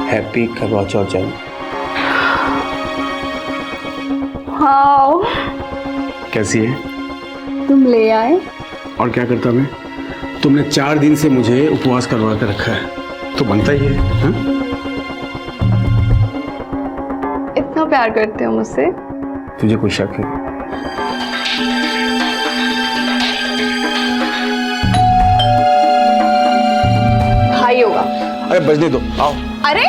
Happy करवा चौथ जन्म। हाँ, कैसी है? तुम ले आए। और क्या करता मैं? तुमने 4 दिन से मुझे उपवास करवा कर रखा है, तो बनता ही है। हाँ? इतना प्यार करते हो मुझसे? तुझे कोई शक है? भाई होगा। अरे बजने दो, आओ अरे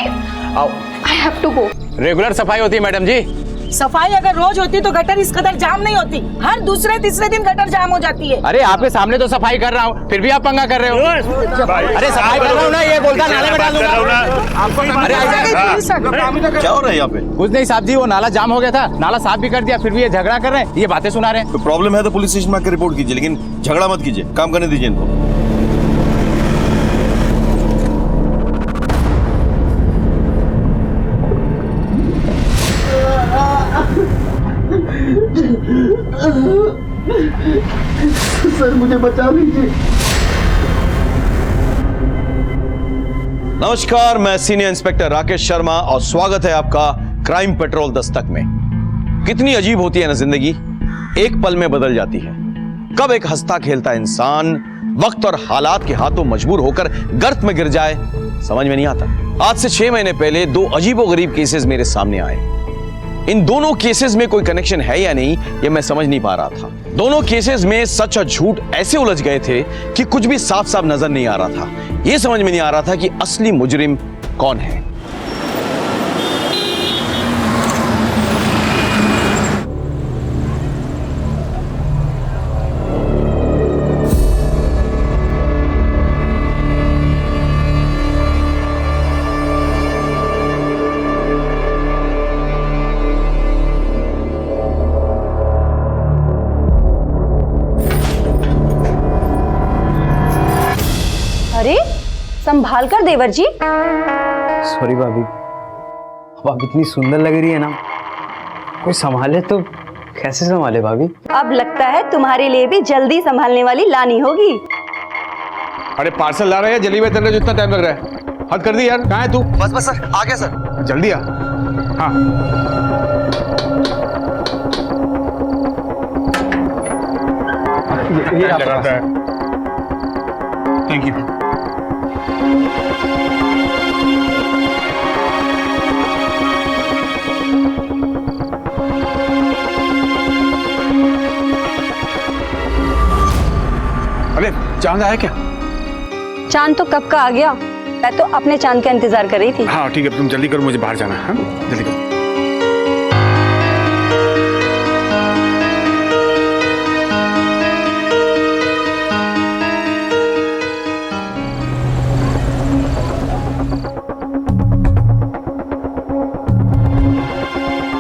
आओ। I have to go. Regular सफाई होती है मैडम जी। सफाई अगर रोज होती तो गटर इस कदर जाम नहीं होती। हर दूसरे तीसरे दिन गटर जाम हो जाती है। अरे आपके सामने तो सफाई कर रहा हूँ, फिर भी आप पंगा कर रहे हो। अरे सफाई कर रहा हूँ ना, ये बोलता नाले में डाल दूंगा। अरे क्या हो रहा है यहाँ पे? कुछ नहीं साहब जी, वो नाला जाम हो गया था, नाला साफ भी कर दिया, फिर भी ये झगड़ा कर रहे हैं, ये बातें सुना रहे हैं। तो प्रॉब्लम है तो पुलिस स्टेशन में आकर रिपोर्ट कीजिए, लेकिन झगड़ा मत कीजिए, काम करने दीजिए इनको। सर मुझे बचा लीजिए। नमस्कार, मैं सीनियर इंस्पेक्टर राकेश शर्मा और स्वागत है आपका क्राइम पेट्रोल दस्तक में। कितनी अजीब होती है ना जिंदगी, एक पल में बदल जाती है। कब एक हंसता खेलता इंसान वक्त और हालात के हाथों मजबूर होकर गर्त में गिर जाए, समझ में नहीं आता। आज से 6 महीने पहले 2 अजीबोगरीब केसेस मेरे सामने आए। इन दोनों केसेस में कोई कनेक्शन है या नहीं, यह मैं समझ नहीं पा रहा था। दोनों केसेस में सच और झूठ ऐसे उलझ गए थे कि कुछ भी साफ साफ नजर नहीं आ रहा था। यह समझ में नहीं आ रहा था कि असली मुजरिम कौन है। अरे संभाल कर देवर जी। सॉरी भाभी, अब आप इतनी सुंदर लग रही है ना, कोई संभाले तो कैसे संभाले भाभी? अब लगता है तुम्हारे लिए भी जल्दी संभालने वाली लानी होगी। अरे पार्सल ला रहे हैं, जल्दी में तेरे जितना टाइम लग रहा है। हद कर दी यार, कहाँ है तू? बस सर, आ गया सर। जल्दी आ। हाँ ये लगाता है। Thank you. अरे चांद आया क्या? चांद तो कब का आ गया, मैं तो अपने चांद का इंतजार कर रही थी। हाँ ठीक है, तुम जल्दी करो, मुझे बाहर जाना है। हाँ? जल्दी करो।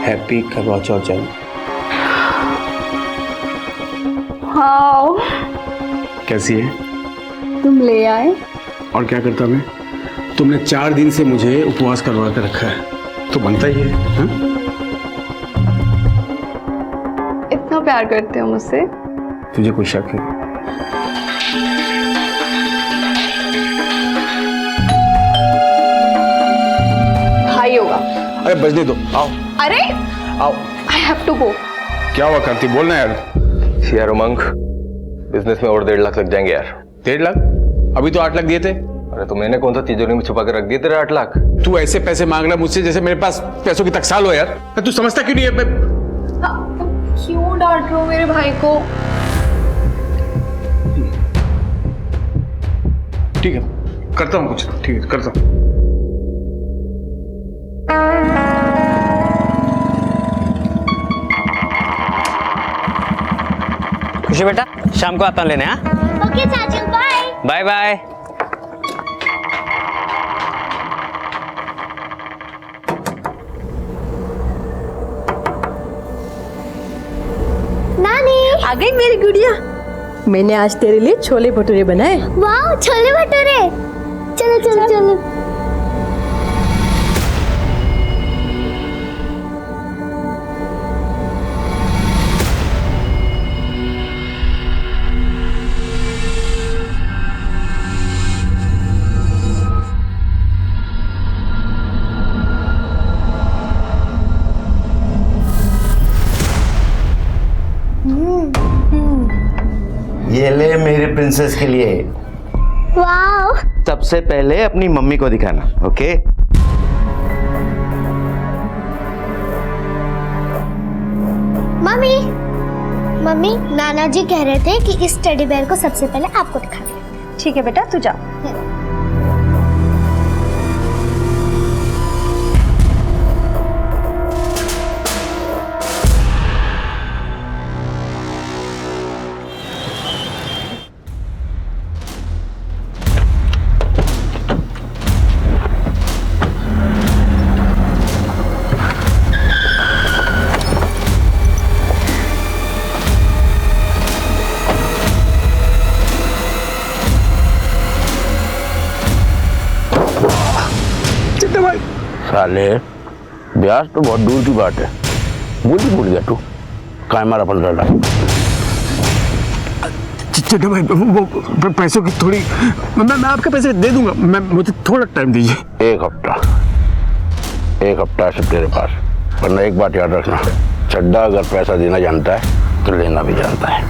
हैप्पी करवा चौथ जन्म। हाँ, कैसी है? तुम ले आए। और क्या करता मैं? तुमने 4 दिन से मुझे उपवास करवा कर रखा है, तो बनता ही है। हाँ? इतना प्यार करते हो मुझसे? तुझे कोई शक है? भाई होगा। अरे बजने दो, आओ अरे आओ। I have to go. क्या हुआ कार्ती, बोलना यार। यार उमंग, बिजनेस में और 1.5 लाख लग जाएंगे यार। 1.5 लाख? अभी तो 8 लाख दिए थे। अरे तो मैंने कौन सा तिजोरी में छुपा कर रख दिए तेरे 8 लाख? तू ऐसे पैसे मांग रहा मुझसे जैसे मेरे पास पैसों की टकसाल हो यार। तू समझता क्यों नहीं है? क्यों डांट रहे हो मेरे भाई को? ठीक है, करता हूँ कुछ। ठीक है, करता हूँ। खुशी बेटा, शाम को आता हूँ लेने। हाँ ओके चाचू, बाय बाय बाय। नानी आ गई मेरी गुड़िया। मैंने आज तेरे लिए छोले भटूरे बनाए। वाह, छोले भटूरे। चलो चलो चलो। प्रिंसेस के लिए। वाओ। सबसे पहले अपनी मम्मी को दिखाना, ओके? मम्मी मम्मी, नाना जी कह रहे थे कि इस टेडी बेयर को सबसे पहले आपको दिखाना। ठीक है बेटा, तू जा। साले, ब्याज तो बहुत दूर की बात है। भूल गया तू काय मारा 15 लाख। चिट्टा भाई, वो पैसों की थोड़ी, मैं आपके पैसे दे दूंगा, मुझे थोड़ा टाइम दीजिए। एक हफ्ता है तेरे पास, वरना एक बात याद रखना, चड्डा अगर पैसा देना जानता है तो लेना भी जानता है।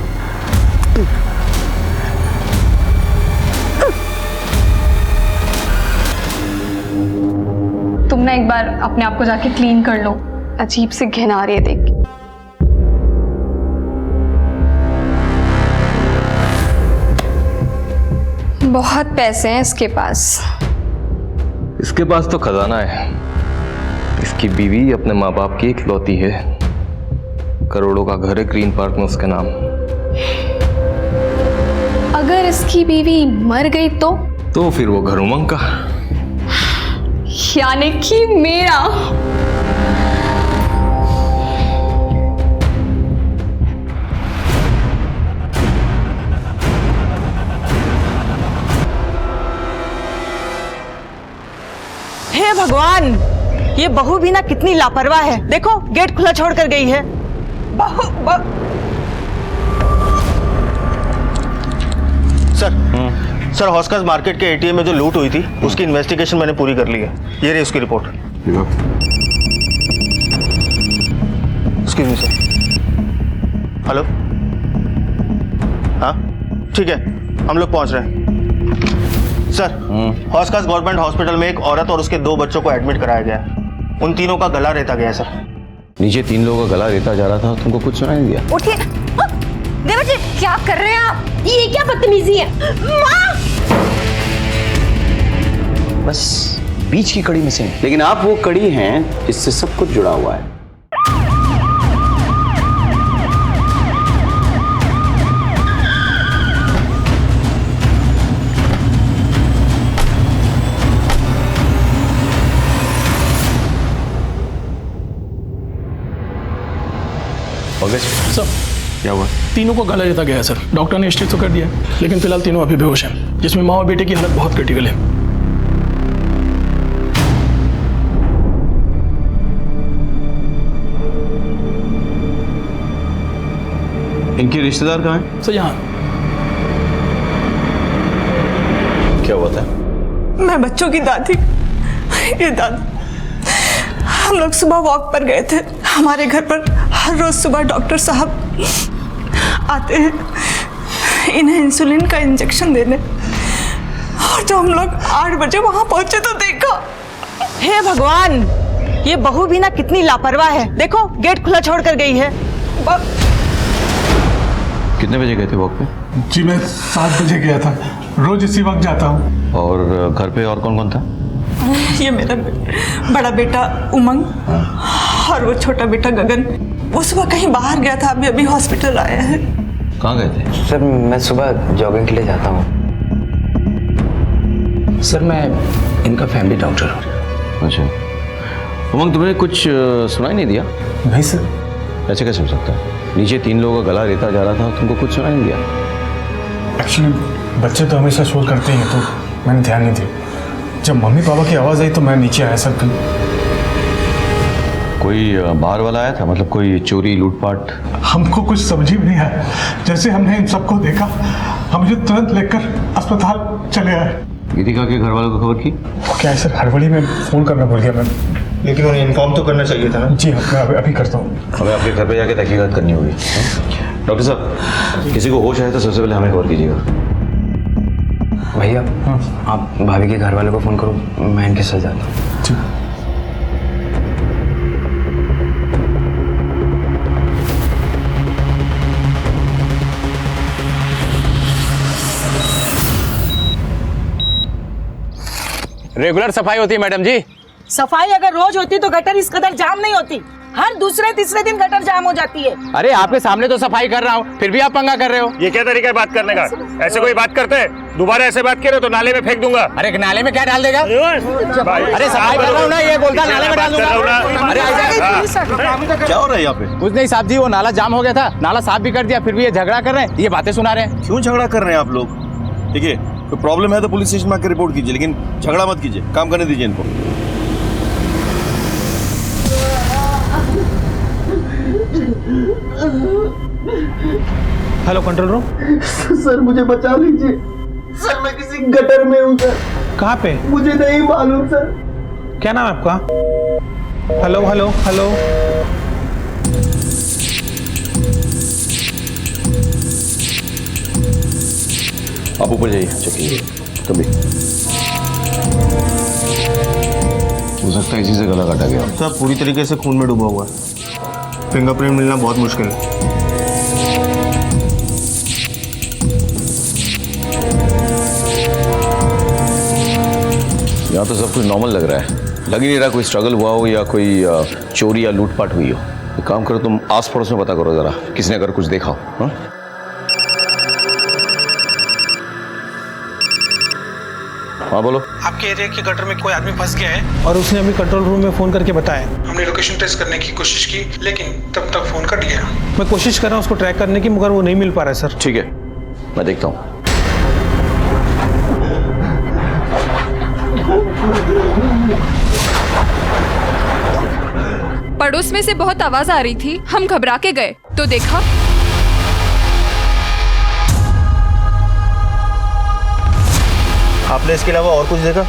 तुम ना एक बार अपने आप को जाके क्लीन कर लो, अजीब सी घिन आ रही है देख के। बहुत पैसे हैं इसके पास। इसके पास तो खजाना है। इसकी बीवी अपने माँ बाप की इकलौती है। करोड़ों का घर है ग्रीन पार्क में उसके नाम। अगर इसकी बीवी मर गई तो फिर वो घर उमंग का, यानी कि मेरा। हे भगवान, ये बहू भी ना कितनी लापरवाह है। देखो गेट खुला छोड़कर गई है। सर हॉस्कास मार्केट के एटीएम में जो लूट हुई थी उसकी इन्वेस्टिगेशन मैंने पूरी कर ली है। ये रही उसकी report. Excuse me sir. Hello, हाँ ठीक है, हम लोग पहुंच रहे हैं। सर, हॉस्कास गवर्नमेंट हॉस्पिटल में एक औरत और उसके 2 बच्चों को एडमिट कराया गया है। उन तीनों का गला रेता गया है सर। नीचे 3 लोगों का गला रेता जा रहा था, तुमको कुछ सुनाई नहीं दिया? उठिए। देवर जी, क्या कर रहे हैं आप? ये क्या बदतमीजी है? माँ! बस बीच की कड़ी में से, लेकिन आप वो कड़ी हैं जिससे सब कुछ जुड़ा हुआ है। सर क्या हुआ? तीनों को गला रेता गया है सर। डॉक्टर ने स्टिच तो कर दिया, लेकिन फिलहाल तीनों अभी बेहोश हैं, जिसमें माँ और बेटे की हालत बहुत क्रिटिकल है। इनके रिश्तेदार कहाँ हैं? सर यहाँ। क्या हुआ था? मैं बच्चों की दादी। ये दादी, हम लोग सुबह वॉक पर गए थे। हमारे घर पर हर रोज सुबह डॉक्टर साहब आते हैं इन्हें इंसुलिन का इंजेक्शन देने, और जब हम लोग 8 बजे वहां पहुंचे तो देखा। हे भगवान, ये बहू भी ना कितनी लापरवाह है। देखो गेट खुला छोड़कर गई है। कितने बजे गए थे वॉक पे? जी मैं 7 बजे गया था, रोज इसी वक्त जाता हूँ। और घर पे और कौन कौन था? ये मेरा बड़ा बेटा उमंग और वो छोटा बेटा गगन। वो सुबह कहीं बाहर गया था, अभी हॉस्पिटल आया है। कहाँ गए थे? सर मैं सुबह जॉगिंग के लिए जाता हूँ। सर मैं इनका फैमिली डॉक्टर हूँ। अच्छा, उमंग तुमने कुछ सुनाई नहीं दिया? नहीं सर। ऐसे कैसे हो सकता है? नीचे 3 लोगों का गला रेता जा रहा था, तुमको कुछ सुनाई नहीं दिया? एक्चुअली बच्चे तो हमेशा शोर करते ही हैं, तो मैंने ध्यान नहीं दिया। जब मम्मी पापा की आवाज़ आई तो मैं नीचे आया सर। कोई बाहर वाला आया था, मतलब कोई चोरी लूटपाट? हमको कुछ समझ ही नहीं आया। जैसे हमने इन सबको देखा, हम मुझे तुरंत लेकर अस्पताल चले आए। गीतिका के घर वालों को खबर की? क्या है सर, हड़बड़ी में फ़ोन करना भूल गया मैं। लेकिन उन्हें इन्फॉर्म तो करना चाहिए था ना। जी हाँ, मैं अभी करता हूँ। हमें आपके घर पे जाके तहकीकात करनी होगी। डॉक्टर साहब, किसी को होश आए तो सबसे पहले हमें खबर कीजिएगा। भैया आप भाभी के घर वालों को फ़ोन करो, मैं इनके साथ जाता हूँ। ठीक। रेगुलर सफाई होती है मैडम जी। सफाई अगर रोज होती तो गटर इस कदर जाम नहीं होती। हर दूसरे तीसरे दिन गटर जाम हो जाती है। अरे आपके सामने तो सफाई कर रहा हूँ, फिर भी आप पंगा कर रहे हो। ये क्या तरीका है बात करने का? ऐसे कोई बात करते हैं? दोबारा ऐसे बात करे तो नाले में फेंक दूंगा। अरे नाले में क्या डाल देगा? अरे सफाई कर रहा हूँ ना, ये बोलता नाले में डाल दूंगा। अरे क्या हो रहा है यहाँ पे? कुछ नहीं साहब जी, वो नाला जाम हो गया था, नाला साफ भी कर दिया, फिर भी ये झगड़ा कर रहे हैं, ये बातें सुना रहे हैं। क्यों झगड़ा कर रहे हैं आप लोग? देखिए, तो प्रॉब्लम है तो पुलिस स्टेशन में आकर रिपोर्ट कीजिए, लेकिन झगड़ा मत कीजिए, काम करने दीजिए इनको। Hello control room. सर मुझे बचा लीजिए सर, मैं किसी गटर में हूँ सर। कहाँ पे? मुझे नहीं मालूम सर। क्या नाम है आपका? Hello hello hello. आप ऊपर जाइए, चेक कीजिए कभी हो सकता है इसी से गला काटा गया। सर पूरी तरीके से खून में डूबा हुआ है, फिंगरप्रिंट मिलना बहुत मुश्किल है। यहाँ तो सब कुछ नॉर्मल लग रहा है, लग ही नहीं रहा कोई स्ट्रगल हुआ हो या कोई चोरी या लूटपाट हुई हो। एक काम करो, तुम आस पड़ोस में पता करो जरा, किसी ने अगर कुछ देखा हो। हाँ? हाँ बोलो। आपके एरिया के गटर में कोई आदमी फंस गया है और उसने अभी कंट्रोल रूम में फोन करके बताया। हमने लोकेशन ट्रेस करने की कोशिश की, लेकिन तब तक फोन कट गया। मैं कोशिश कर रहा हूँ उसको ट्रैक करने की, मगर वो नहीं मिल पा रहा है सर। ठीक है, मैं देखता हूँ। पड़ोस में से बहुत आवाज आ रही थी, हम घबरा के गए तो देखा आपने इसके अलावा और कुछ देखा?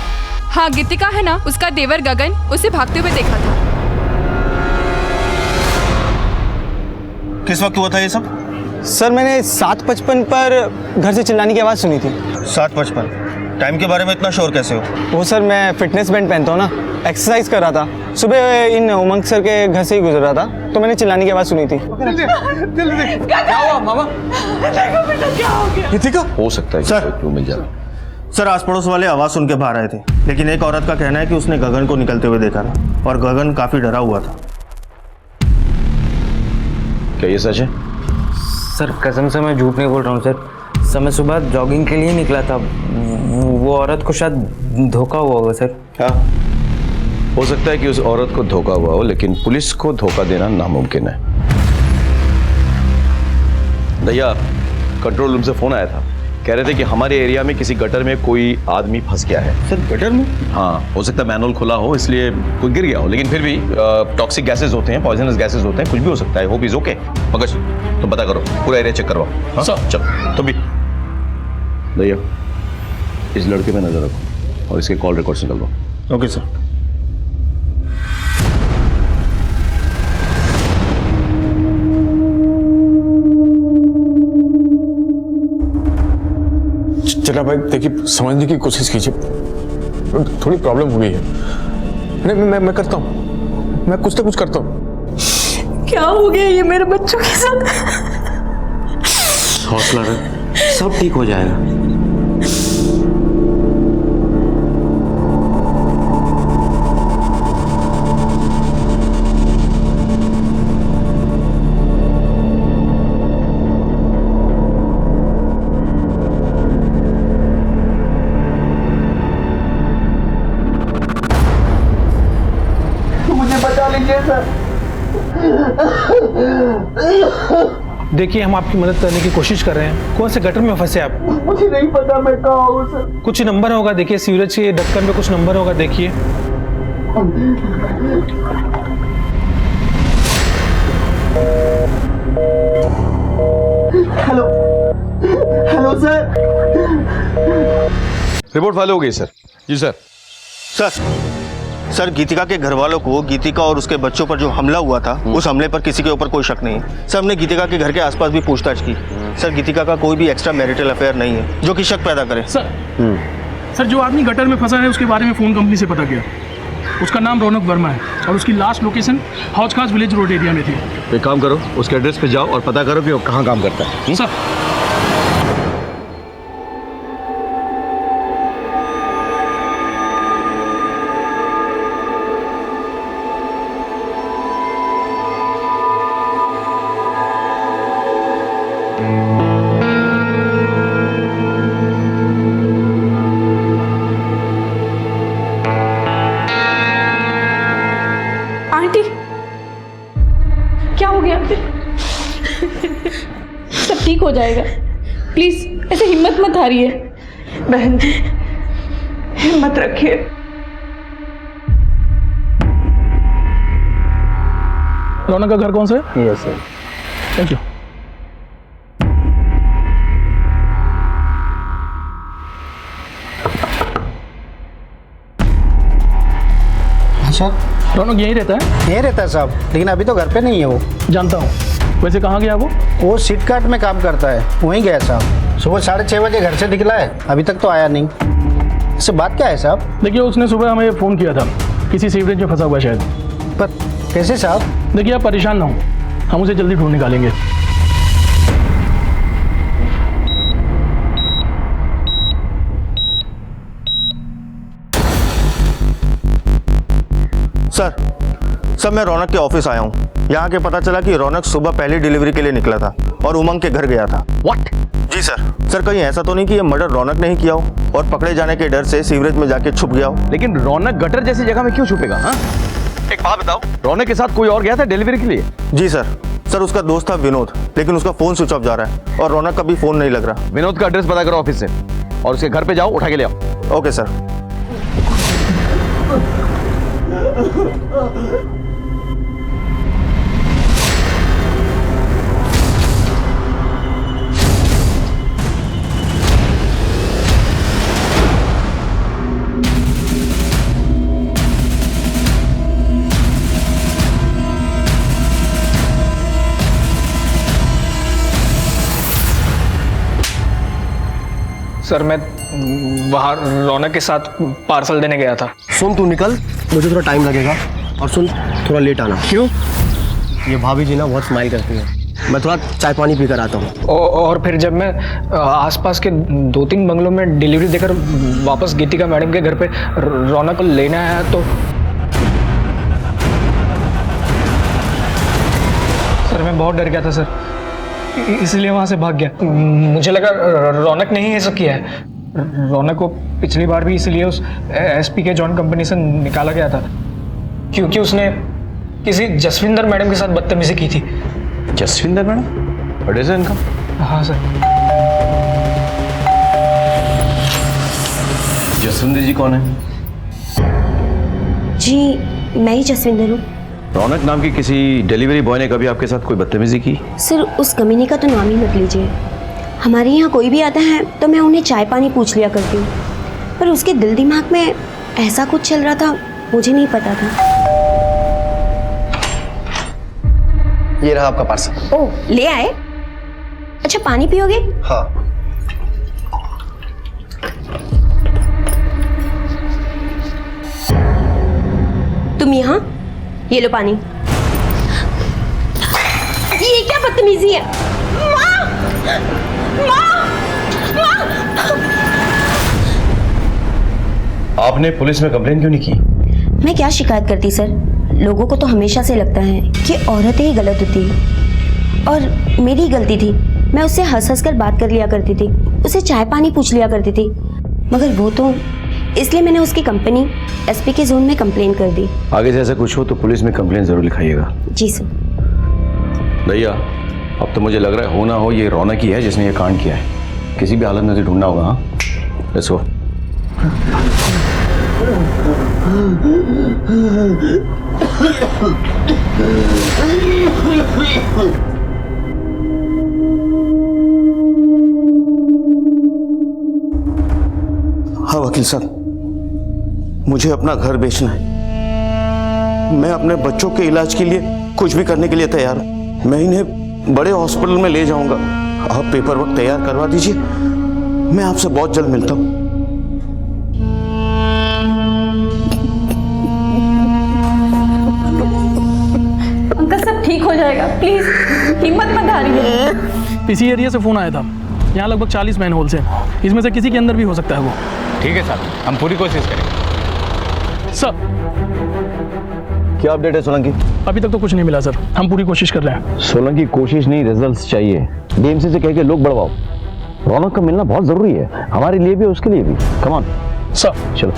हाँ, गीतिका है ना, उसका देवर गगन, उसे भागते हुए देखा था। किस वक्त हुआ था ये सब? सर मैंने 7:55 पर घर से चिल्लाने की आवाज़ सुनी थी। 7:55? टाइम के बारे में इतना श्योर कैसे हो? वो सर मैं फिटनेस बैंड पहनता हूँ ना, एक्सरसाइज कर रहा था, सुबह इन उमंग सर के घर से ही गुजर रहा था तो मैंने चिल्लाने की आवाज़ सुनी थी। क्या हुआ मामा? गीतिका? हो सकता है सर। क्यों मिल जाए। सर आस पड़ोस वाले आवाज़ सुन के बाहर आए थे, लेकिन एक औरत का कहना है कि उसने गगन को निकलते हुए देखा था और गगन काफ़ी डरा हुआ था। क्या ये सच है? सर कसम से मैं झूठ नहीं बोल रहा हूँ सर। सर मैं सुबह जॉगिंग के लिए निकला था, वो औरत को शायद धोखा हुआ होगा सर। हाँ, हो सकता है कि उस औरत को धोखा हुआ हो, लेकिन पुलिस को धोखा देना नामुमकिन है। भैया, कंट्रोल रूम से फोन आया था, कह रहे थे कि हमारे एरिया में किसी गटर में कोई आदमी फंस गया है। सर गटर में? हाँ, हो सकता है मैनुअल खुला हो इसलिए कोई गिर गया हो, लेकिन फिर भी टॉक्सिक गैसेस होते हैं, पॉइजनस गैसेस होते हैं, कुछ भी हो सकता है। Hope is okay. पंकज तुम पता करो, पूरा एरिया चेक करवाओ। हाँ? चल तुम भी। भैया इस लड़के पे नजर रखो और इसके कॉल रिकॉर्ड्स निकलवाओ। Okay sir. चला भाई, देखिए समझने की कोशिश कीजिए, थोड़ी प्रॉब्लम हो गई है। मैं करता हूँ, मैं कुछ ना कुछ करता हूँ। क्या हो गया ये मेरे बच्चों के साथ? हौसला रख, सब ठीक हो जाएगा। देखिए हम आपकी मदद करने की कोशिश कर रहे हैं। कौन से गटर में फंसे आप? मुझे नहीं पता मैं कहाँ हूँ सर। कुछ नंबर होगा, देखिए सीवरेज के ढक्कन पे कुछ नंबर होगा, देखिए। Hello hello sir. Report file हो गई सर। जी सर। सर सर गीतिका के घर वालों को गीतिका और उसके बच्चों पर जो हमला हुआ था उस हमले पर किसी के ऊपर कोई शक नहीं है। सर हमने गीतिका के घर के आसपास भी पूछताछ की। सर गीतिका का कोई भी एक्स्ट्रा मैरिटल अफेयर नहीं है जो कि शक पैदा करे। सर जो आदमी गटर में फंसा है उसके बारे में फ़ोन कंपनी से पता किया। उसका नाम रौनक वर्मा है और उसकी लास्ट लोकेशन हौज खास विलेज रोड एरिया में थी। एक काम करो, उसके एड्रेस पे जाओ और पता करो कि वो कहाँ काम करता है। सर आंटी क्या हो गया? सब ठीक हो जाएगा, प्लीज ऐसे हिम्मत मत हारिए। बहन जी हिम्मत रखिए। रौनक का घर कौन सा है? Yes sir. Thank you. अच्छा रौनक यहीं रहता है? यहीं रहता है साहब, लेकिन अभी तो घर पे नहीं है वो। जानता हूँ। वैसे कहाँ गया वो सीट कार्ट में काम करता है, वहीं गया साहब। सुबह 6:30 बजे घर से निकला है, अभी तक तो आया नहीं। इससे बात क्या है साहब? देखिए उसने सुबह हमें फ़ोन किया था, किसी सीवरेज में फंसा हुआ है शायद। पर कैसे साहब? देखिए आप परेशान ना हो, हम उसे जल्दी ढूंढ निकालेंगे। सर मैं रौनक के ऑफिस आया हूँ। यहाँ के पता चला कि रौनक सुबह पहली डिलीवरी के लिए निकला था और उमंग के घर गया था। व्हाट? जी सर कहीं ऐसा तो नहीं कि ये मर्डर रौनक ने ही किया हो और पकड़े जाने के डर से सीवरेज में जाके छुप गया हो? लेकिन रौनक गटर जैसी जगह में क्यों छुपेगा? हाँ, एक बात बताओ, रौनक के साथ कोई और गया था डिलीवरी के लिए? जी सर उसका दोस्त था विनोद, लेकिन उसका फोन स्विच ऑफ जा रहा है और रौनक का भी फोन नहीं लग रहा। विनोद का एड्रेस पता करो ऑफिस से और उसके घर पे जाओ, उठा के ले आओ। Okay sir. सर मैं बाहर रौनक के साथ पार्सल देने गया था। सुन तू निकल, मुझे थोड़ा टाइम लगेगा। और सुन थोड़ा लेट आना। क्यों? ये भाभी जी ना बहुत स्माइल करती है, मैं थोड़ा चाय पानी पी कर आता हूँ। और फिर जब मैं आसपास के 2-3 बंगलों में डिलीवरी देकर वापस गीतिका मैडम के घर पे रौनक को लेने आया तो सर मैं बहुत डर गया था सर, इसलिए वहाँ से भाग गया। मुझे लगा रौनक ने ही ये सब किया है। रौनक को पिछली बार भी इसलिए उस एसपी के जॉन कंपनी से निकाला गया था क्योंकि उसने किसी जसविंदर मैडम के साथ बदतमीजी की थी। जसविंदर मैडम? बड़े से इनका? हाँ सर। जसविंदर जी कौन है? जी मैं ही जसविंदर हूँ। रौनक नाम की किसी डिलीवरी बॉय ने कभी आपके साथ कोई बदतमीजी की? सर उस कमीने का तो नाम ही मत लीजिए। हमारे यहाँ कोई भी आता है तो मैं उन्हें चाय पानी पूछ लिया करती हूँ, पर उसके दिल दिमाग में ऐसा कुछ चल रहा था मुझे नहीं पता था। ये रहा आपका पार्सल। ओह ले आए? अच्छा पानी पियोगे? हाँ। तुम यहाँ? ये लो पानी। ये क्या बदतमीजी है? माँ! माँ! माँ! आपने पुलिस में कंप्लेन क्यों नहीं की? मैं क्या शिकायत करती सर, लोगों को तो हमेशा से लगता है कि औरतें ही गलत होती है और मेरी गलती थी। मैं उससे हंस हंस कर बात कर लिया करती थी, उसे चाय पानी पूछ लिया करती थी, मगर वो तो, इसलिए मैंने उसकी कंपनी एसपी के जोन में कंप्लेन कर दी। आगे से ऐसा कुछ हो तो पुलिस में कंप्लेन जरूर लिखाइएगा। जी सर। भैया अब तो मुझे लग रहा है हो ना हो ये रौनक ही है जिसने ये कांड किया है। किसी भी हालत में उसे ढूंढना होगा। हाँ लेट्स गो। हाँ वकील साहब, मुझे अपना घर बेचना है। मैं अपने बच्चों के इलाज के लिए कुछ भी करने के लिए तैयार हूं। मैं इन्हें बड़े हॉस्पिटल में ले जाऊंगा। आप पेपर वर्क तैयार करवा दीजिए, मैं आपसे बहुत जल्द मिलता हूं। अंकल सब ठीक हो जाएगा, प्लीज हिम्मत मत हारिए। इसी एरिया से फ़ोन आया था। यहाँ लगभग 40 मैन होल्स हैं, इसमें से किसी के अंदर भी हो सकता है वो। ठीक है सर, हम पूरी कोशिश करेंगे। सर क्या अपडेट है सोलंकी? अभी तक तो कुछ नहीं मिला सर, हम पूरी कोशिश कर रहे हैं। सोलंकी कोशिश नहीं, रिजल्ट्स चाहिए। डीएमसी से कह के लोग बढ़वाओ। रौनक का मिलना बहुत जरूरी है, हमारे लिए भी उसके लिए भी। Come on sir. चलो।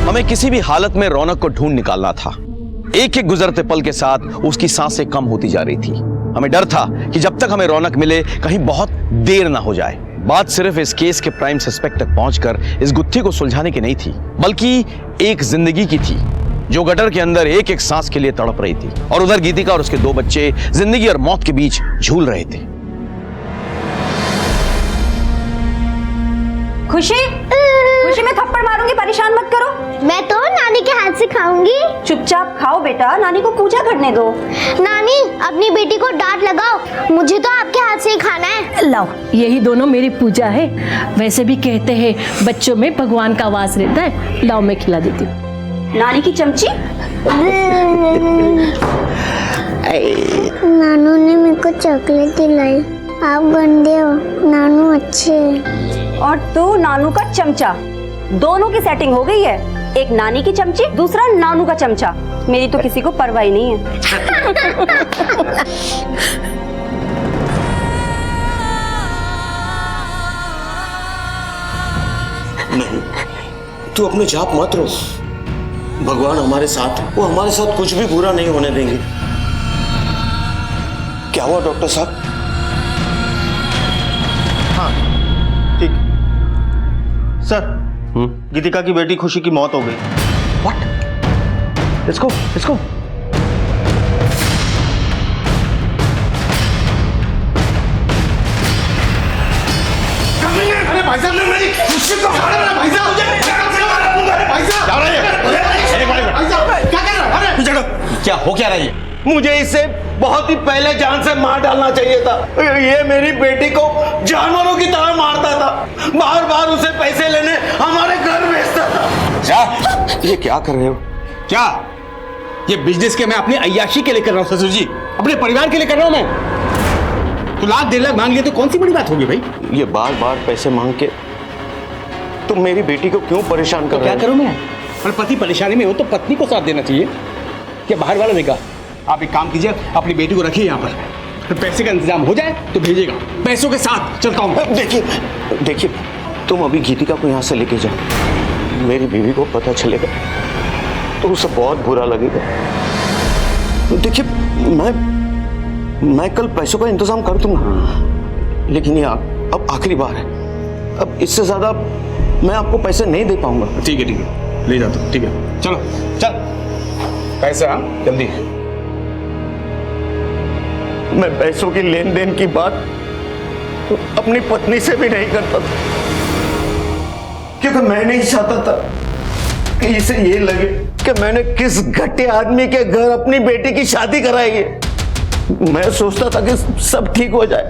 हमें किसी भी हालत में रौनक को ढूंढ निकालना था। एक एक गुजरते पल के साथ उसकी सांसें कम होती जा रही थी। हमें डर था कि जब तक हमें रौनक मिले कहीं बहुत देर ना हो जाए। बात सिर्फ इस केस के प्राइम सस्पेक्ट तक पहुंचकर इस गुत्थी को सुलझाने की नहीं थी, बल्कि एक जिंदगी की थी जो गटर के अंदर एक एक सांस के लिए तड़प रही थी, और उधर गीतिका और उसके 2 बच्चे जिंदगी और मौत के बीच झूल रहे थे। खुशी, खुशी मैं थप्पड़ मारूंगी, परेशान मत करो। मैं तो नानी के हाथ से खाऊंगी। चुपचाप खाओ बेटा, नानी को पूजा करने दो। नानी अपनी बेटी को डांट लगाओ, मुझे तो आपके हाथ से ही खाना है। लाओ, यही दोनों मेरी पूजा है। वैसे भी कहते हैं बच्चों में भगवान का वास रहता है। लाओ मैं खिला देती हूँ। नानी की चमची। नानू ने मेरे को चॉकलेट दिलाई। आप गंदे हो, नानू अच्छे हैं। और तू नानू का चमचा। दोनों की सेटिंग हो गई है, एक नानी की चमची, दूसरा नानू का चमचा। मेरी तो किसी को परवाह ही नहीं है। नहीं, तू अपने जाप मत रो। भगवान हमारे साथ है, वो हमारे साथ कुछ भी बुरा नहीं होने देंगे। क्या हुआ डॉक्टर साहब? हाँ ठीक सर, गीतिका की बेटी खुशी की मौत हो गई। व्हाट? इसको अरे भाई साहब, मेरी खुशी को मार रहा है भाई साहब। भाई साहब क्या कर रहा है? अरे क्या हो क्या रहा है? मुझे इसे बहुत ही पहले जान से मार डालना चाहिए था। ये मेरी बेटी को जानवरों की तरह मारता था, बार बार उसे पैसे लेने हमारे घर भेजता था। क्या? ये क्या कर रहे हो? क्या? ये बिजनेस के मैं अपनी अय्याशी के लिए कर रहा हूँ ससुर जी, अपने परिवार के लिए कर रहा हूँ मैं। तो लाख 1.5 लाख मांग लिए तो कौन सी बड़ी बात होगी भाई? ये बार बार पैसे मांग के तुम मेरी बेटी को क्यों परेशान कर रहे हो? क्या करूं मैं? और पति परेशानी में हो तो पत्नी को साथ देना चाहिए, क्या बाहर वाला देगा? आप एक काम कीजिए, अपनी बेटी को रखिए यहाँ पर, पैसे का इंतजाम हो जाए तो भेजिएगा, पैसों के साथ चलता हूँ। देखिए तुम अभी गीतिका को यहाँ से लेके जाओ। मेरी बीवी को पता चलेगा तो उसे बहुत बुरा लगेगा। देखिए मैं कल पैसों का इंतजाम कर दूंगा, लेकिन ये अब आखिरी बार है। अब इससे ज्यादा मैं आपको पैसे नहीं दे पाऊंगा। ठीक है ले जाता हूँ। ठीक है चलो चल, पैसे हाँ जल्दी। मैं पैसों की लेन देन की बात अपनी पत्नी से भी नहीं करता था, क्योंकि मैं नहीं चाहता था कि इसे ये लगे कि मैंने किस घटिया आदमी के घर अपनी बेटी की शादी कराई है। मैं सोचता था कि सब ठीक हो जाए,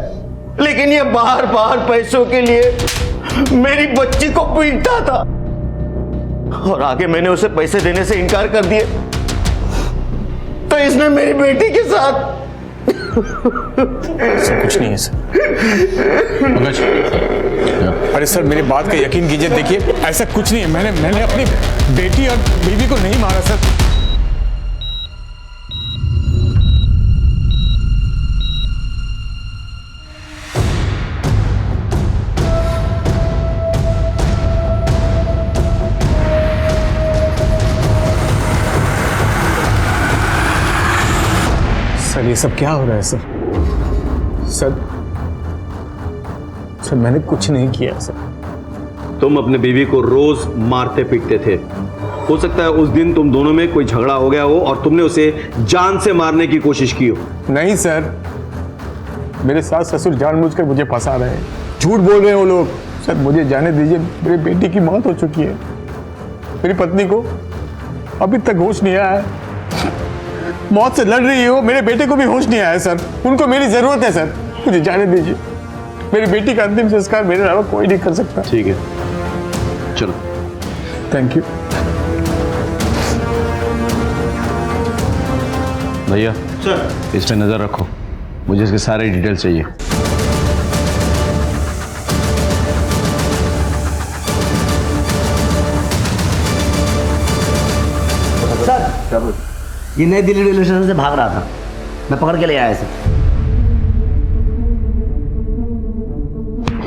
लेकिन ये बार बार पैसों के लिए मेरी बच्ची को पीटता था, और आगे मैंने उसे पैसे देने से इनकार कर दिए तो इसने मेरी बेटी के साथ कुछ नहीं है सर। अरे सर मेरी बात का यकीन कीजिए, देखिए ऐसा कुछ नहीं है। मैंने अपनी बेटी और बीवी को नहीं मारा सर। सर ये सब क्या हो रहा है सर? सर मैंने कुछ नहीं किया सर। तुम अपने बीवी को रोज मारते पीटते थे, हो सकता है उस दिन तुम दोनों में कोई झगड़ा हो गया हो और तुमने उसे जान से मारने की कोशिश की हो। नहीं सर, मेरे सास ससुर जानबूझकर मुझे फंसा रहे हैं, झूठ बोल रहे हैं वो लोग। सर मुझे जाने दीजिए, मेरी बेटी की मौत हो चुकी है, मेरी पत्नी को अभी तक होश नहीं आया है, मौत से लड़ रही हो, मेरे बेटे को भी होश नहीं आया सर, उनको मेरी जरूरत है सर, मुझे जाने दीजिए। मेरी बेटी का अंतिम संस्कार मेरे अलावा कोई नहीं कर सकता। ठीक है, चलो। थैंक यू भैया सर, इस पे नजर रखो, मुझे इसके सारे डिटेल चाहिए। सर ये नई दिल्ली रेलवे स्टेशन से भाग रहा था, मैं पकड़ के ले आया इसे।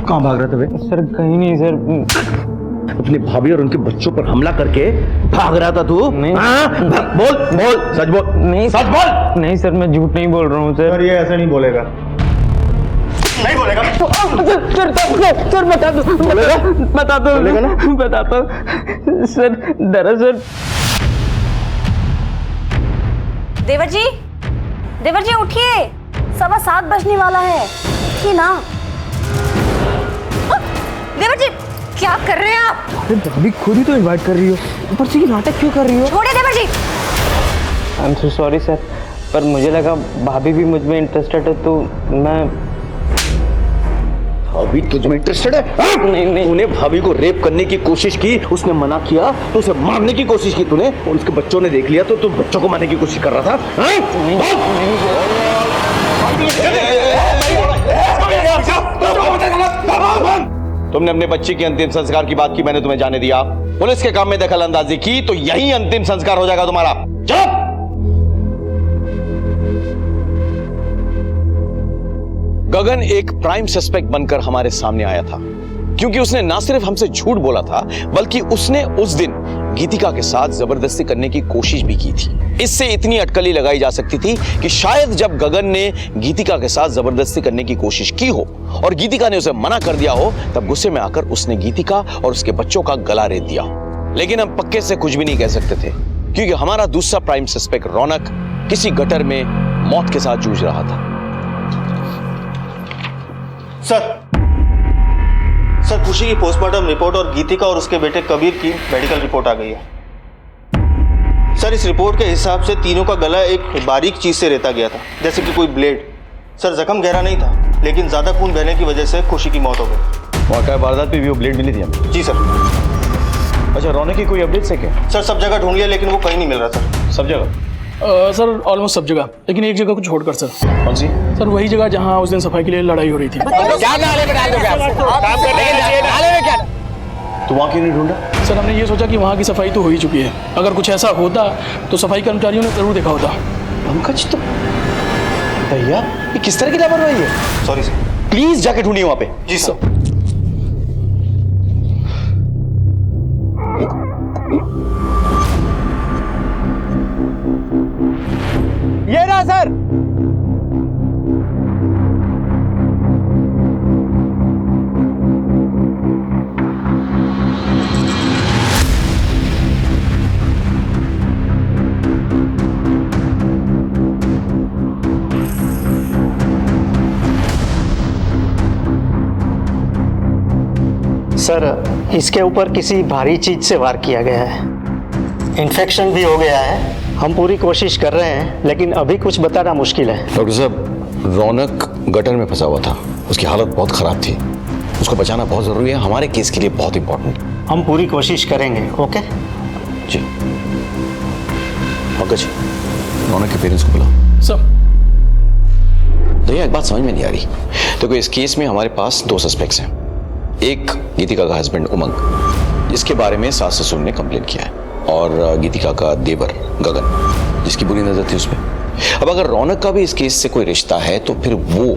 कहाँ भाग रहे थे भाई? सर कहीं नहीं सर। अपनी भाभी और उनके बच्चों पर हमला करके भाग रहा था तू? नहीं। बोल बोल, सच बोल। नहीं सच बोल। नहीं सर, मैं झूठ नहीं बोल रहा हूँ सर। ये ऐसा नहीं बोलेगा। नहीं बोलेगा? सर बता दो, बता दो, बोलेगा ना? बताता हूँ सर। दरअसल देवर जी उठिए, 7:15 बजने वाला है। उठिए ना। देवर जी क्या कर रहे हैं आप? अरे भाभी खुद ही तो इनवाइट कर रही हो, ऊपर से ये नाटक क्यों कर रही हो? छोड़िए देवर जी। I am so sorry sir, पर मुझे लगा भाभी भी मुझ में इंटरेस्टेड है तो मैं। भाभी तुझ में इंटरेस्टेड है? नहीं नहीं। तूने भाभी को रेप करने की कोशिश की, उसने मना किया तो उसे मारने की कोशिश की तूने, और उसके बच्चों ने देख लिया तो तू बच्चों को मारने की कोशिश कर रहा था। तुमने अपने बच्चे के अंतिम संस्कार की बात की, मैंने तुम्हें जाने दिया। पुलिस के काम में दखल अंदाजी की तो यही अंतिम संस्कार हो जाएगा तुम्हारा। चलो। गगन एक प्राइम सस्पेक्ट बनकर हमारे सामने आया था, क्योंकि उसने ना सिर्फ हमसे झूठ बोला था, बल्कि उसने उस दिन गीतिका के साथ जबरदस्ती करने की कोशिश भी की थी। इससे इतनी अटकली लगाई जा सकती थी कि शायद जब गगन ने गीतिका के साथ जबरदस्ती करने की कोशिश की हो और गीतिका ने उसे मना कर दिया हो, तब गुस्से में आकर उसने गीतिका और उसके बच्चों का गला रेत दिया हो। लेकिन हम पक्के से कुछ भी नहीं कह सकते थे, क्योंकि हमारा दूसरा प्राइम सस्पेक्ट रौनक किसी गटर में मौत के साथ जूझ रहा था। सर खुशी की पोस्टमार्टम रिपोर्ट और गीतिका और उसके बेटे कबीर की मेडिकल रिपोर्ट आ गई है। सर इस रिपोर्ट के हिसाब से तीनों का गला एक बारीक चीज से रेता गया था, जैसे कि कोई ब्लेड। सर जख्म गहरा नहीं था, लेकिन ज्यादा खून बहने की वजह से खुशी की मौत हो गई। वाकई वारदात पे भी वो ब्लेड मिली थी हमें? जी सर। अच्छा, रौनक की कोई अपडेट्स है क्या? सर सब जगह ढूंढ लिया, लेकिन वो कहीं नहीं मिल रहा सर। सब जगह? सर ऑलमोस्ट सब जगह, लेकिन एक जगह को छोड़कर सर। कौन सी? सर वही जगह जहाँ उस दिन सफाई के लिए लड़ाई हो रही थी। तो वहां क्यों नहीं ढूंढा? सर हमने ये सोचा कि वहाँ की सफाई तो हो ही चुकी है, अगर कुछ ऐसा होता तो सफाई कर्मचारियों ने जरूर देखा होता। पंकज तो भैया ये किस तरह की लापरवाही है? Sorry sir. प्लीज जाके ढूंढिए वहां पे। जी सर। ये रहा सर। सर इसके ऊपर किसी भारी चीज से वार किया गया है, इन्फेक्शन भी हो गया है। हम पूरी कोशिश कर रहे हैं, लेकिन अभी कुछ बताना मुश्किल है। डॉक्टर साहब, रौनक गटर में फंसा हुआ था, उसकी हालत बहुत खराब थी, उसको बचाना बहुत जरूरी है, हमारे केस के लिए बहुत इंपॉर्टेंट। हम पूरी कोशिश करेंगे। ओके जी। पंकज, रौनक के पेरेंट्स को बुलाओ। सर भैया एक बात समझ में नहीं आ रही। देखो इस केस में हमारे पास दो सस्पेक्ट्स हैं। एक गीतिका का हस्बैंड उमंग, जिसके बारे में सास ससुर ने कंप्लेन किया है, और गीतिका का देवर गगन, जिसकी बुरी नजर थी उसमें। अब अगर रौनक का भी इस केस से कोई रिश्ता है तो फिर वो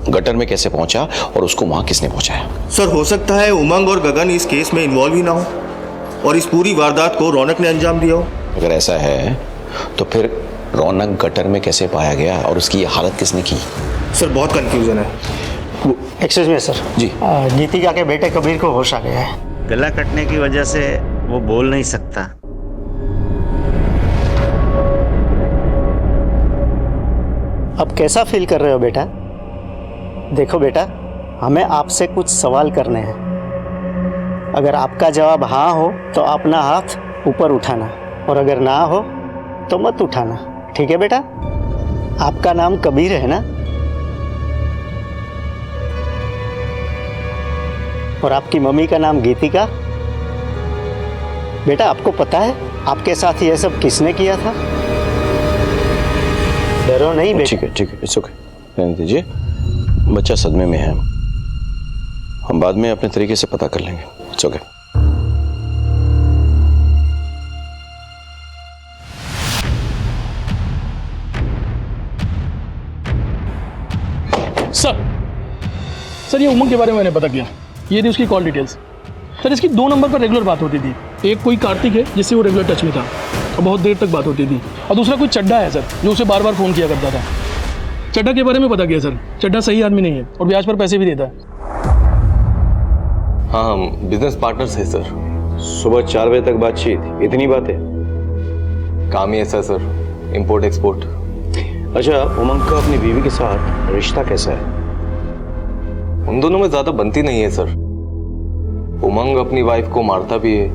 गटर में कैसे पहुंचा और उसको वहां किसने पहुंचाया? सर हो सकता है उमंग और गगन इस केस में इन्वॉल्व ही ना हो और इस पूरी वारदात को रौनक ने अंजाम दिया हो। अगर ऐसा है तो फिर रौनक गटर में कैसे पाया गया और उसकी ये हालत किसने की? सर बहुत कंफ्यूजन है। Excuse me sir. जी। गीतिका के बेटे कबीर को होश आ गया है। गला कटने की वजह से वो बोल नहीं सकता, अब कैसा फील कर रहे हो बेटा? देखो बेटा, हमें आपसे कुछ सवाल करने हैं। अगर आपका जवाब हाँ हो तो अपना हाथ ऊपर उठाना, और अगर ना हो तो मत उठाना, ठीक है बेटा? आपका नाम कबीर है ना? और आपकी मम्मी का नाम गीतिका? बेटा आपको पता है आपके साथ ये सब किसने किया था? डरो नहीं बेटा। ठीक है, इट्स ओके, रहने दीजिए। बच्चा सदमे में है, हम बाद में अपने तरीके से पता कर लेंगे। It's okay. सर ये उमंग के बारे में मैंने पता किया, ये थी उसकी कॉल डिटेल्स। सर इसकी 2 नंबर पर रेगुलर बात होती थी। एक कोई कार्तिक है जिससे वो रेगुलर टच में था और बहुत देर तक बात होती थी, और दूसरा कोई चड्डा है सर जो उसे बार बार फ़ोन किया करता था। चड्डा के बारे में पता किया सर, चड्डा सही आदमी नहीं है और ब्याज पर पैसे भी देता है। हाँ हम बिजनेस पार्टनर्स हैं सर। सुबह 4 बजे तक बातचीत, इतनी बातें? काम ही ऐसा सर, इंपोर्ट एक्सपोर्ट। अच्छा, उमंग का अपनी बीवी के साथ रिश्ता कैसा है? उन दोनों में ज्यादा बनती नहीं है सर। उमंग अपनी वाइफ को मारता भी है,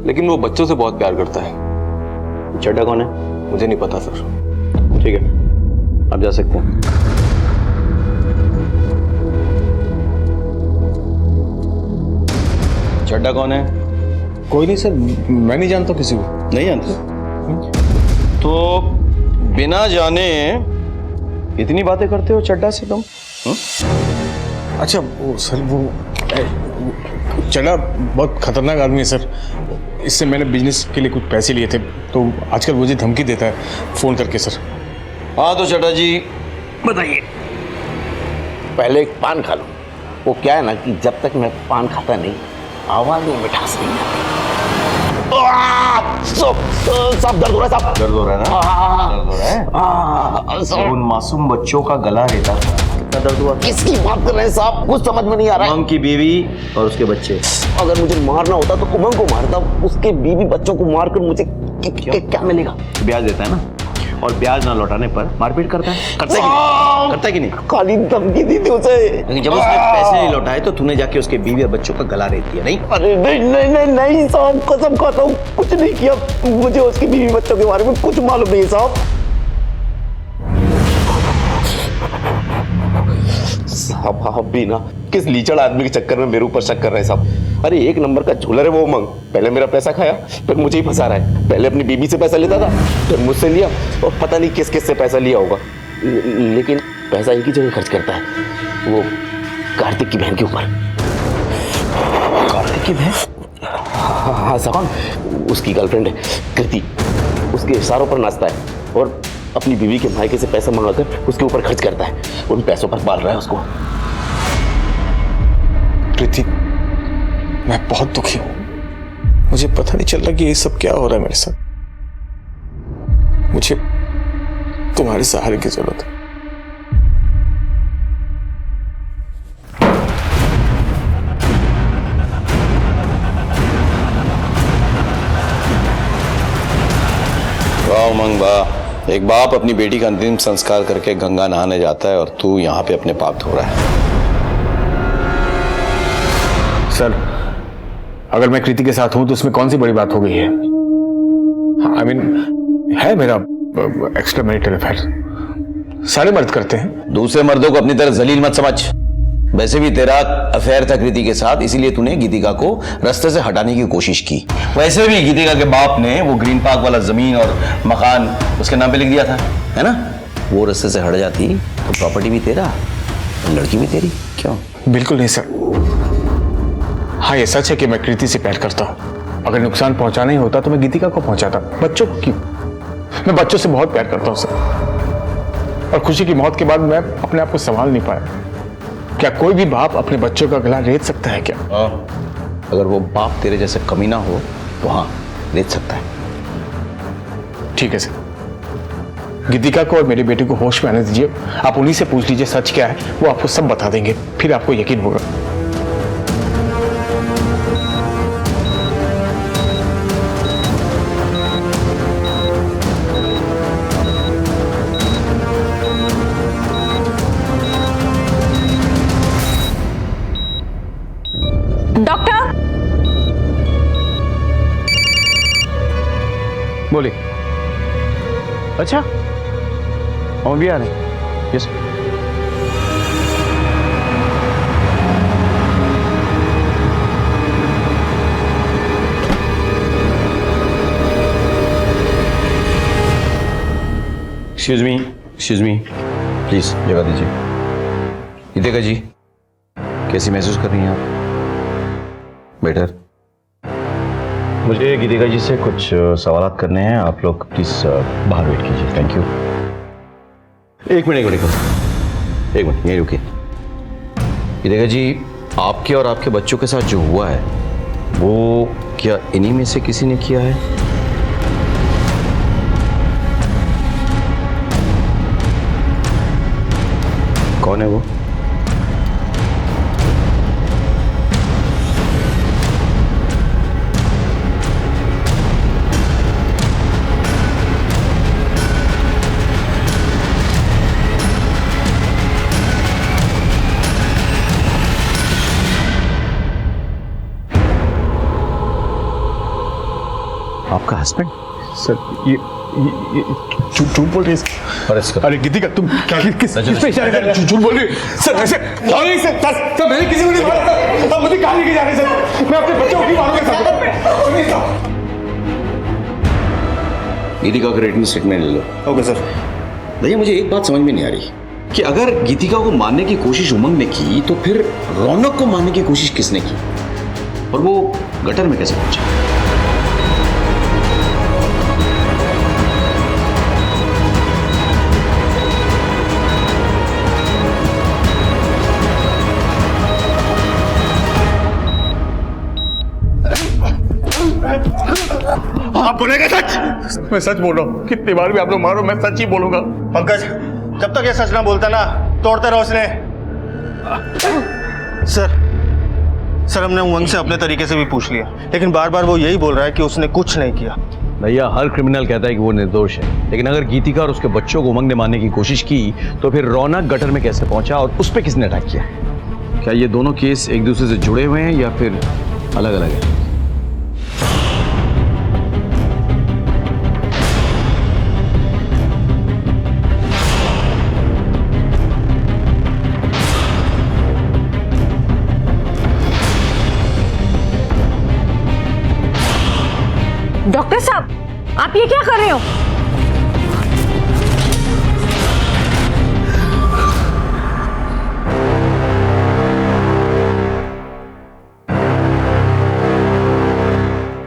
लेकिन वो बच्चों से बहुत प्यार करता है। चड्डा कौन है? मुझे नहीं पता सर। ठीक है, आप जा सकते हैं। चड्डा कौन है? कोई नहीं सर, मैं नहीं जानता किसी को। नहीं जानते? तो बिना जाने इतनी बातें करते हो चड्डा से तुम? अच्छा वो सर, वो चड्डा बहुत खतरनाक आदमी है सर। इससे मैंने बिजनेस के लिए कुछ पैसे लिए थे, तो आजकल मुझे धमकी देता है फ़ोन करके सर। हाँ तो चड्डा जी बताइए। पहले एक पान खा लो। वो क्या है ना कि जब तक मैं पान खाता नहीं, आवाज में मिठास नहीं आती। सब दर्द हो रहा है, सब दर्द हो रहा है ना? दर्द हो रहा है? उन मासूम बच्चों का गला रहता था। कितना दर्द हुआ? किसकी बात कर रहे हैं साहब? कुछ समझ में नहीं आ रहा है। उमंग की बीवी और उसके बच्चे। अगर मुझे मारना होता तो उमंग को मारता, उसके बीवी बच्चों को मारकर मुझे क्या मिलेगा? ब्याज देता है ना, और ब्याज ना लौटाने पर मारपीट करता है। करता है कि नहीं? करता है कि नहीं? खाली धमकी दी थी उसे। लेकिन जब उसने पैसे नहीं लौटाए तो तूने जाके उसके बीवी और बच्चों का गला रेत दिया, नहीं? अरे नहीं साहब, कसम खाता हूँ कुछ नहीं किया। मुझे उसकी बीवी बच्चों के बारे में कुछ मालूम नहीं है साहब। साहब आप भी ना किस लीचड़ आदमी के चक्कर में मेरे ऊपर शक कर रहे हैं साहब। अरे 1 नंबर का झूलर है वो उमंग। पहले मेरा पैसा खाया, फिर मुझे ही फंसा रहा है। पहले अपनी बीबी से पैसा लेता था, फिर मुझसे लिया, और पता नहीं किस से पैसा लिया होगा। लेकिन पैसा एक ही जगह खर्च करता है, वो कार्तिक की बहन के ऊपर। कार्तिक की बहन? हाँ साहब, उसकी गर्लफ्रेंड है कृति। उसके इशारों पर नाचता है और अपनी बीवी के भाई से पैसा मंगाकर उसके ऊपर खर्च करता है। उन पैसों पर पाल रहा है उसको। प्रीति, मैं बहुत दुखी हूं। मुझे पता नहीं चल रहा कि ये सब क्या हो रहा है मेरे साथ। मुझे तुम्हारे सहारे की जरूरत है। वाह उमंग वाह, एक बाप अपनी बेटी का अंतिम संस्कार करके गंगा नहाने जाता है और तू यहाँ पे अपने पाप धो रहा है। सर, अगर मैं कृति के साथ हूं तो उसमें कौन सी बड़ी बात हो गई है? आई मीन है मेरा एक्स्ट्रा मैरिटल अफेयर, सारे मर्द करते हैं। दूसरे मर्दों को अपनी तरह जलील मत समझ। वैसे भी तेरा अफेयर था कृति के साथ, इसीलिए तूने गीतिका को रास्ते से हटाने की कोशिश की। वैसे भी गीतिका के बाप ने वो ग्रीन पार्क वाला जमीन और मकान उसके नाम पे लिख दिया था, है ना? वो रास्ते से हट जाती तो प्रॉपर्टी भी तेरा और लड़की भी तेरी। क्यों? बिल्कुल नहीं सर। हाँ ये सच है कि मैं कृति से प्यार करता हूँ। अगर नुकसान पहुंचाना ही होता तो मैं गीतिका को पहुंचाता, बच्चों को क्यों? मैं बच्चों से बहुत प्यार करता हूँ सर, और खुशी की मौत के बाद मैं अपने आप को संभाल नहीं पाया। क्या कोई भी बाप अपने बच्चों का गला रेत सकता है क्या? अगर वो बाप तेरे जैसे कमीना हो तो हाँ, रेत सकता है। ठीक है सर, गीतिका को और मेरे बेटे को होश में आने दीजिए। आप उन्हीं से पूछ लीजिए सच क्या है, वो आपको सब बता देंगे, फिर आपको यकीन होगा। बोलिए। अच्छा, हम भी आ रहे हैं। यस। एक्सक्यूज मी प्लीज जगह दीजिए। गीतिका जी, कैसी महसूस कर रही हैं आप? बेटर। मुझे गीतिका जी से कुछ सवाल करने हैं, आप लोग प्लीज बाहर वेट कीजिए। Thank you. एक मिनट यहीं रुकिए। गीतिका जी, आपके और आपके बच्चों के साथ जो हुआ है वो क्या इन्हीं में से किसी ने किया है? कौन है वो? आपका हस्बैंड? सर ये झूठ बोल रही है। अरे गीतिका, तुम किस पे इशारे कर रहे हो? झूठ बोल रही है सर। ऐसे नहीं सर, मैंने किसी को नहीं मारा सर। मुझे कहाँ लेके जा रहे हैं सर? मैं अपने बच्चों को नहीं मारूंगा सर। गीतिका का रिटन स्टेटमेंट ले लो। Okay sir. भैया, मुझे एक बात समझ में नहीं आ रही कि अगर गीतिका को मारने की कोशिश उमंग ने की तो फिर रौनक को मारने की कोशिश किसने की, और वो गटर में कैसे पहुंचा? आप बोलेंगे सच? मैं सच बोल रहा हूँ। कितनी बार भी आप लोग मारो, मैं सच ही बोलूंगा। पंकज, जब तक ये सच ना बोलता ना, तोड़ते रहो उसने। सर हमने उमंग से अपने तरीके से भी पूछ लिया, लेकिन बार बार वो यही बोल रहा है कि उसने कुछ नहीं किया। भैया, हर क्रिमिनल कहता है कि वो निर्दोष है, लेकिन अगर गीतिका और उसके बच्चों को उमंग ने मारने की कोशिश की तो फिर रौनक गटर में कैसे पहुंचा और उस पर किसने अटैक किया? क्या ये दोनों केस एक दूसरे से जुड़े हुए हैं या फिर अलग अलग है? डॉक्टर साहब, आप ये क्या कर रहे हो?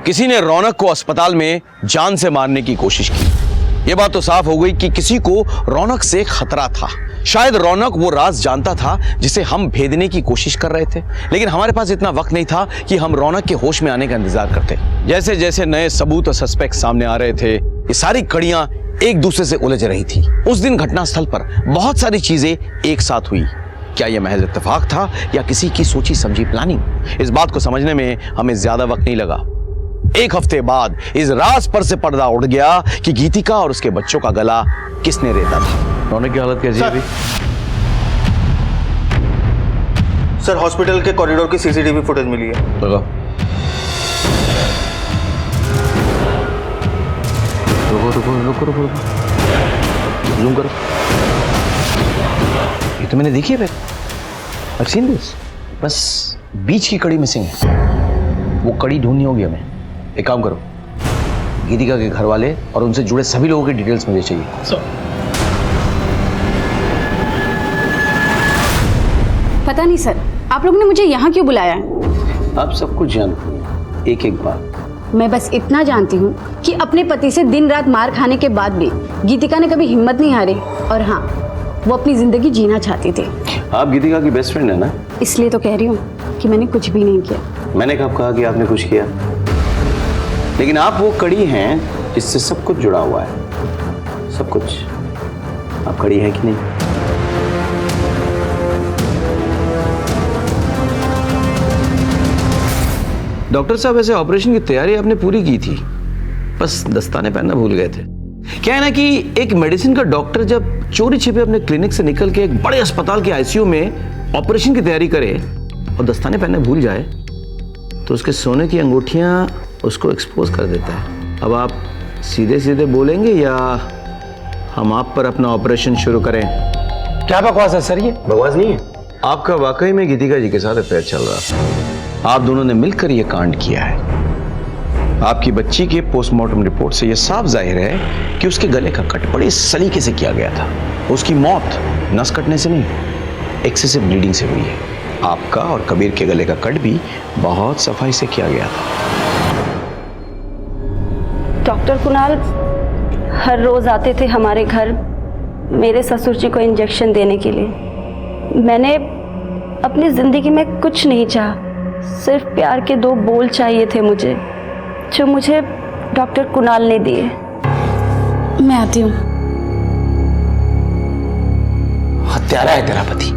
किसी ने रौनक को अस्पताल में जान से मारने की कोशिश की। यह बात तो साफ हो गई कि किसी को रौनक से खतरा था। शायद रौनक वो राज जानता था जिसे हम भेदने की कोशिश कर रहे थे, लेकिन हमारे पास इतना वक्त नहीं था कि हम रौनक के होश में आने का इंतजार करते। जैसे जैसे नए सबूत और सस्पेक्ट सामने आ रहे थे, ये सारी कड़ियां एक दूसरे से उलझ रही थी। उस दिन घटनास्थल पर बहुत सारी चीजें एक साथ हुई। क्या यह महज इत्तेफाक था या किसी की सोची समझी प्लानिंग? इस बात को समझने में हमें ज्यादा वक्त नहीं लगा। एक हफ्ते बाद इस राज पर से पर्दा उठ गया कि गीतिका और उसके बच्चों का गला किसने रेता था। रौनक की हालत कैसी है अभी? सर, हॉस्पिटल के कॉरिडोर की सीसीटीवी फुटेज मिली है। रुको जूम करो। ये तो मैंने देखी है। I've seen this। बस बीच की कड़ी मिसिंग है, वो कड़ी ढूंढनी होगी हमें। एक काम करो, गीतिका के घर वाले और उनसे जुड़े सभी लोगों की डिटेल्स मुझे चाहिए। पता नहीं सर, आप लोगों ने मुझे यहाँ क्यों बुलाया है? आप सब कुछ जानते हैं, एक एक बात। मैं बस इतना जानती हूँ कि अपने पति से दिन रात मार खाने के बाद भी गीतिका ने कभी हिम्मत नहीं हारी, और हाँ, वो अपनी जिंदगी जीना चाहती थी। आप गीतिका की बेस्ट फ्रेंड है ना? इसलिए तो कह रही हूँ कि मैंने कुछ भी नहीं किया। मैंने कब कहा कि आपने कुछ किया? लेकिन आप वो कड़ी हैं जिससे सब कुछ जुड़ा हुआ है। सब कुछ। आप कड़ी हैं कि नहीं? डॉक्टर साहब, ऐसे ऑपरेशन की तैयारी आपने पूरी की थी, बस दस्ताने पहनना भूल गए थे। क्या है ना कि एक मेडिसिन का डॉक्टर जब चोरी छिपे अपने क्लिनिक से निकल के एक बड़े अस्पताल के आईसीयू में ऑपरेशन की तैयारी करे और दस्ताने पहनने भूल जाए तो उसके सोने की अंगूठियां उसको एक्सपोज कर देता है। अब आप सीधे सीधे बोलेंगे या हम आप पर अपना ऑपरेशन शुरू करें? क्या बकवास है सर ये? बकवास नहीं है। आपका वाकई में गीतिका जी के साथ अफेयर चल रहा। आप दोनों ने मिलकर यह कांड किया है। आपकी बच्ची के पोस्टमार्टम रिपोर्ट से यह साफ जाहिर है कि उसके गले का कट बड़े सलीके से किया गया था। उसकी मौत नस कटने से नहीं, एक्सेसिव ब्लीडिंग से हुई है। आपका और कबीर के गले का कट भी बहुत सफाई से किया गया था। डॉक्टर कुणाल हर रोज आते थे हमारे घर मेरे ससुर जी को इंजेक्शन देने के लिए। मैंने अपनी जिंदगी में कुछ नहीं चाहा, सिर्फ प्यार के 2 बोल चाहिए थे मुझे, जो मुझे डॉक्टर कुणाल ने दिए। मैं आती हूँ। हत्यारा है तेरा पति,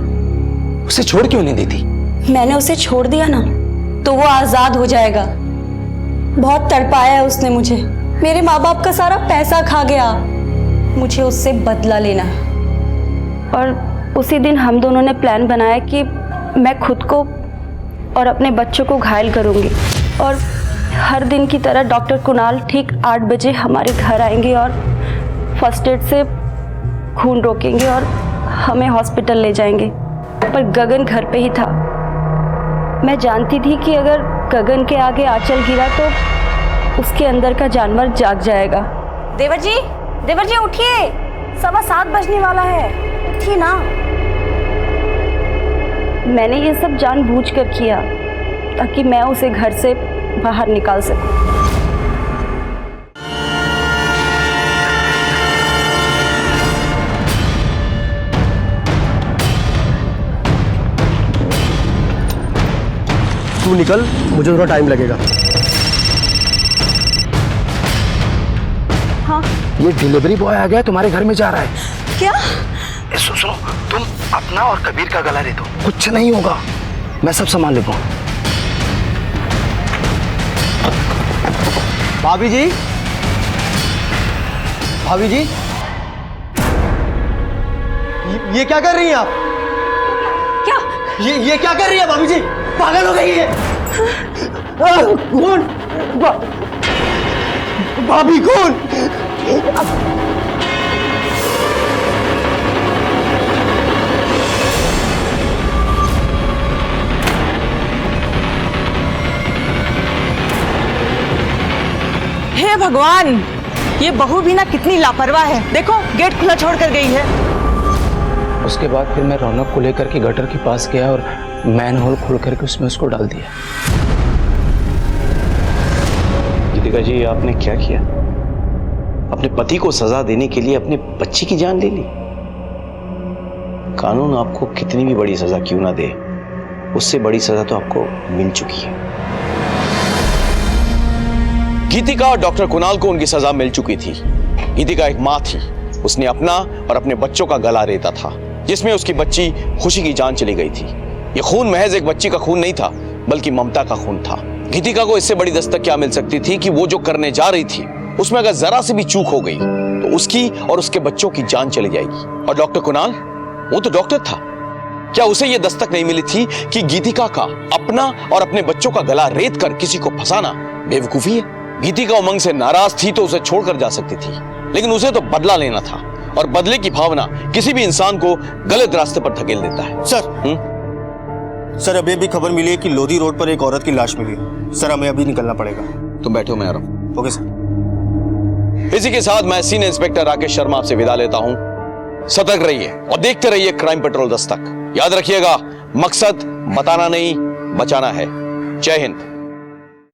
उसे छोड़ क्यों नहीं देती? मैंने उसे छोड़ दिया ना तो वो आजाद हो जाएगा। बहुत तड़पाया है उसने मुझे, मेरे माँ बाप का सारा पैसा खा गया। मुझे उससे बदला लेना है। और उसी दिन हम दोनों ने प्लान बनाया कि मैं खुद को और अपने बच्चों को घायल करूंगी और हर दिन की तरह डॉक्टर कुणाल ठीक 8 बजे हमारे घर आएंगे और फर्स्ट एड से खून रोकेंगे और हमें हॉस्पिटल ले जाएंगे। पर गगन घर पे ही था। मैं जानती थी कि अगर गगन के आगे आंचल गिरा तो उसके अंदर का जानवर जाग जाएगा। देवर जी उठिए, 7:15 बजने वाला है, उठिए ना। मैंने ये सब जानबूझकर किया ताकि मैं उसे घर से बाहर निकाल सकूं। तू निकल, मुझे थोड़ा टाइम लगेगा। हाँ, ये डिलीवरी बॉय आ गया, तुम्हारे घर में जा रहा है। क्या? सुनो, तुम अपना और कबीर का गला दे दो, कुछ नहीं होगा, मैं सब संभाल लेता हूँ। भाभी जी, भाभी जी, ये क्या कर रही हैं आप? क्या? ये क्या कर रही है भाभी जी? पागल हो गई है? कौन? भाभी कौन? हे भगवान, ये बहू भी ना कितनी लापरवाह है। देखो गेट खुला छोड़ कर गई है। उसके बाद फिर मैं रौनक को लेकर के गटर के पास गया और मैन होल खोल करके उसमें उसको डाल दिया। गीतिका जी, आपने क्या किया? अपने पति को सजा देने के लिए अपने बच्ची की जान ले ली। कानून आपको कितनी भी बड़ी सजा क्यों ना दे, उससे बड़ी सजा तो आपको मिल चुकी है। गीतिका और डॉक्टर कुणाल को उनकी सजा मिल चुकी थी। गीतिका एक मां थी, उसने अपना और अपने बच्चों का गला रेता था, जिसमें उसकी बच्ची खुशी की जान चली गई थी। यह खून महज एक बच्ची का खून नहीं था, बल्कि ममता का खून था। गीतिका को इससे बड़ी दस्तक क्या मिल सकती थी कि वो जो करने जा रही थी उसमें अगर जरा सी भी चूक हो गई तो उसकी और उसके बच्चों की जान चली जाएगी। और डॉक्टर कुणाल, वो तो डॉक्टर था, क्या उसे यह दस्तक नहीं मिली थी कि गीतिका का अपना और अपने बच्चों का गला रेत कर किसी को फंसाना बेवकूफी है? गीतिका उमंग से नाराज थी तो उसे छोड़कर जा सकती थी, लेकिन उसे तो बदला लेना था, और बदले की भावना किसी भी इंसान को गलत रास्ते पर धकेल देता है। सर अभी भी खबर मिली है कि लोधी रोड पर एक औरत की लाश मिली है। सर हमें अभी निकलना पड़ेगा। तुम बैठो, मैं आ रहा हूं। Okay sir. इसी के साथ मैं सीनियर इंस्पेक्टर राकेश शर्मा आपसे विदा लेता हूं। सतर्क रहिए और देखते रहिए क्राइम पेट्रोल दस्तक। याद रखिएगा, मकसद बताना नहीं, बचाना है। जय हिंद।